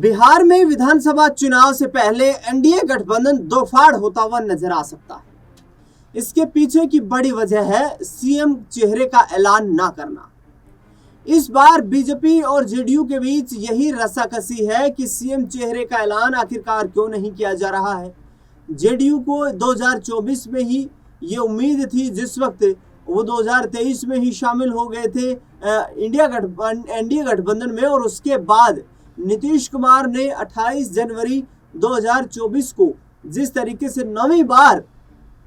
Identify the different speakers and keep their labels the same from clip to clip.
Speaker 1: बिहार में विधानसभा चुनाव से पहले एनडीए गठबंधन दो फाड़ होता हुआ नजर आ सकता है। इसके पीछे की बड़ी वजह है सीएम चेहरे का ऐलान ना करना। इस बार बीजेपी और जेडीयू के बीच यही रस्साकसी है कि सीएम चेहरे का ऐलान आखिरकार क्यों नहीं किया जा रहा है। जेडीयू को 2024 में ही ये उम्मीद थी, जिस वक्त वो 2023 में ही शामिल हो गए थे एनडीए गठबंधन में, और उसके बाद नीतीश कुमार ने 28 जनवरी 2024 को जिस तरीके से 9वीं बार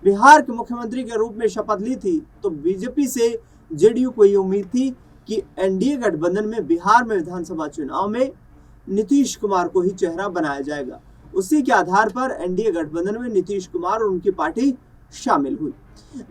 Speaker 1: बिहार के मुख्यमंत्री के रूप में शपथ ली थी, तो बीजेपी से जेडीयू को ये उम्मीद थी कि एनडीए गठबंधन में बिहार में विधानसभा चुनाव में नीतीश कुमार को ही चेहरा बनाया जाएगा। उसी के आधार पर एनडीए गठबंधन में नीतीश कुमार और उनकी पार्टी शामिल हुई।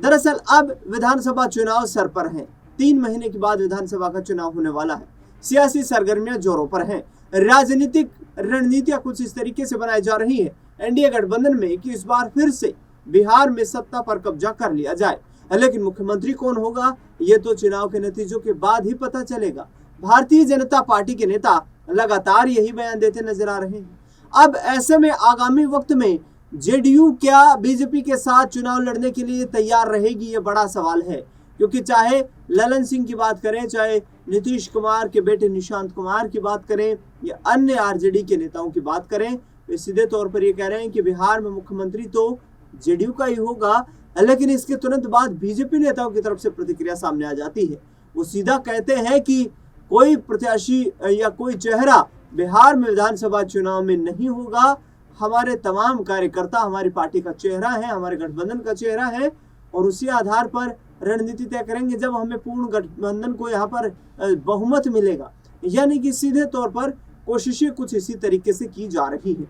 Speaker 1: दरअसल अब विधानसभा चुनाव सर पर हैं। 3 महीने के बाद विधानसभा का चुनाव होने वाला है। सियासी सरगर्मियां जोरों पर हैं। राजनीतिक रणनीतियां कुछ इस तरीके से बनाई जा रही है एनडीए गठबंधन में कि इस बार फिर से बिहार में सत्ता पर कब्जा कर लिया जाए। लेकिन मुख्यमंत्री कौन होगा, ये तो चुनाव के नतीजों के बाद ही पता चलेगा। भारतीय जनता पार्टी के नेता लगातार यही बयान देते नजर आ रहे हैं। अब ऐसे में आगामी वक्त में जेडीयू क्या बीजेपी के साथ चुनाव लड़ने के लिए तैयार रहेगी, ये बड़ा सवाल है। क्योंकि चाहे ललन सिंह की बात करें, चाहे नीतीश कुमार के बेटे निशांत कुमार की बात करें या अन्य आरजेडी के नेताओं की बात करें, वे सीधे तौर पर ये कह रहे हैं कि बिहार में मुख्यमंत्री तो जेडीयू का ही होगा। लेकिन इसके तुरंत बाद बीजेपी नेताओं की तरफ से प्रतिक्रिया सामने आ जाती है। वो सीधा कहते हैं कि कोई प्रत्याशी या कोई चेहरा बिहार में विधानसभा चुनाव में नहीं होगा। हमारे तमाम कार्यकर्ता हमारी पार्टी का चेहरा है, हमारे गठबंधन का चेहरा है, और उसी आधार पर रणनीति तय करेंगे जब हमें पूर्ण गठबंधन को यहाँ पर बहुमत मिलेगा। यानी कि सीधे तौर पर कोशिशें कुछ इसी तरीके से की जा रही है।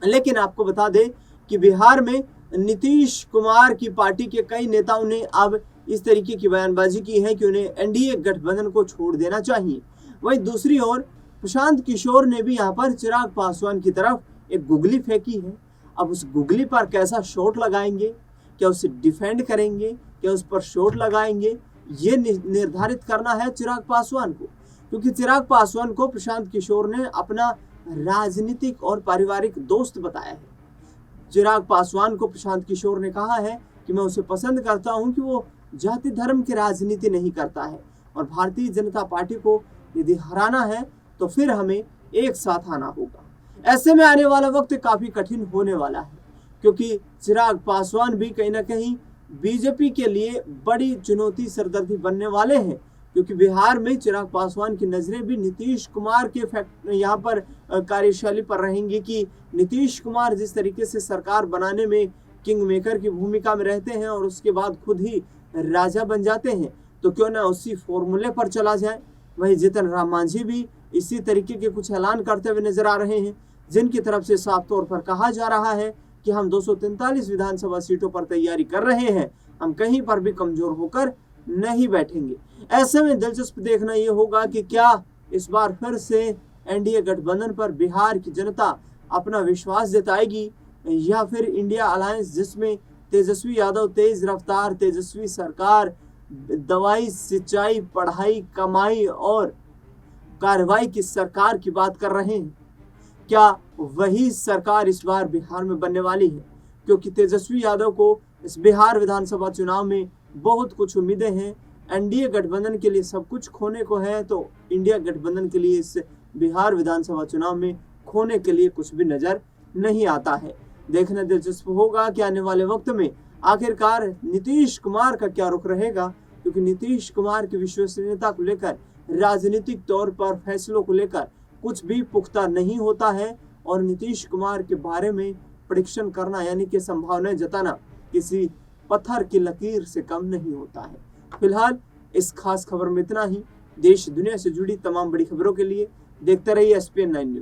Speaker 1: लेकिन आपको बता दें कि बिहार में नीतीश कुमार की पार्टी के कई नेताओं ने अब इस तरीके की बयानबाजी की है कि उन्हें एनडीए गठबंधन को छोड़ देना चाहिए। वहीं दूसरी ओर प्रशांत किशोर ने भी यहाँ पर चिराग पासवान की तरफ एक गुगली फेंकी है। अब उस गुगली पर कैसा शॉट लगाएंगे, क्या उसे डिफेंड करेंगे, क्या उस पर शॉट लगाएंगे, ये निर्धारित करना है चिराग पासवान को। क्योंकि चिराग पासवान को प्रशांत किशोर ने अपना राजनीतिक और पारिवारिक दोस्त बताया है। चिराग पासवान को प्रशांत किशोर ने कहा है कि मैं उसे पसंद करता हूं कि वो जाति धर्म की राजनीति नहीं करता है, और भारतीय जनता पार्टी को यदि हराना है तो फिर हमें एक साथ आना होगा। ऐसे में आने वाला वक्त काफी कठिन होने वाला है, क्योंकि चिराग पासवान भी कहीं ना कहीं बीजेपी के लिए बड़ी चुनौती सरदर्दी बनने वाले हैं। क्योंकि बिहार में चिराग पासवान की नजरें भी नीतीश कुमार के यहाँ पर कार्यशैली पर रहेंगी कि नीतीश कुमार जिस तरीके से सरकार बनाने में किंग मेकर की भूमिका में रहते हैं और उसके बाद खुद ही राजा बन जाते हैं, तो क्यों ना उसी फॉर्मूले पर चला जाए। वहीं जीतन राम मांझी भी इसी तरीके के कुछ ऐलान करते हुए नजर आ रहे हैं, जिनकी तरफ से साफ तौर पर कहा जा रहा है कि हम 243 विधानसभा सीटों पर तैयारी कर रहे हैं, हम कहीं पर भी कमजोर होकर नहीं बैठेंगे। ऐसे में दिलचस्प देखना यह होगा कि क्या इस बार फिर से एनडीए गठबंधन पर बिहार की जनता अपना विश्वास जताएगी, या फिर इंडिया अलायंस जिसमें तेजस्वी यादव तेज रफ्तार तेजस्वी सरकार दवाई सिंचाई पढ़ाई कमाई और कार्रवाई की सरकार की बात कर रहे हैं, क्या वही सरकार इस बार बिहार में बनने वाली है। क्योंकि तेजस्वी यादव को इस बिहार विधानसभा चुनाव में बहुत कुछ उम्मीदें हैं। एनडीए गठबंधन के लिए सब कुछ खोने को है, तो इंडिया गठबंधन के लिए इस बिहार विधानसभा चुनाव में खोने के लिए कुछ भी नजर नहीं आता है। देखना दिलचस्प होगा कि आने वाले वक्त में आखिरकार नीतीश कुमार का क्या रुख रहेगा। क्योंकि नीतीश कुमार की विश्वसनीयता को लेकर, राजनीतिक तौर पर फैसलों को लेकर कुछ भी पुख्ता नहीं होता है, और नीतीश कुमार के बारे में प्रेडिक्शन करना यानी कि संभावनाएं जताना किसी पत्थर की लकीर से कम नहीं होता है। फिलहाल इस खास खबर में इतना ही। देश दुनिया से जुड़ी तमाम बड़ी खबरों के लिए देखते रहिए SPN9 न्यूज।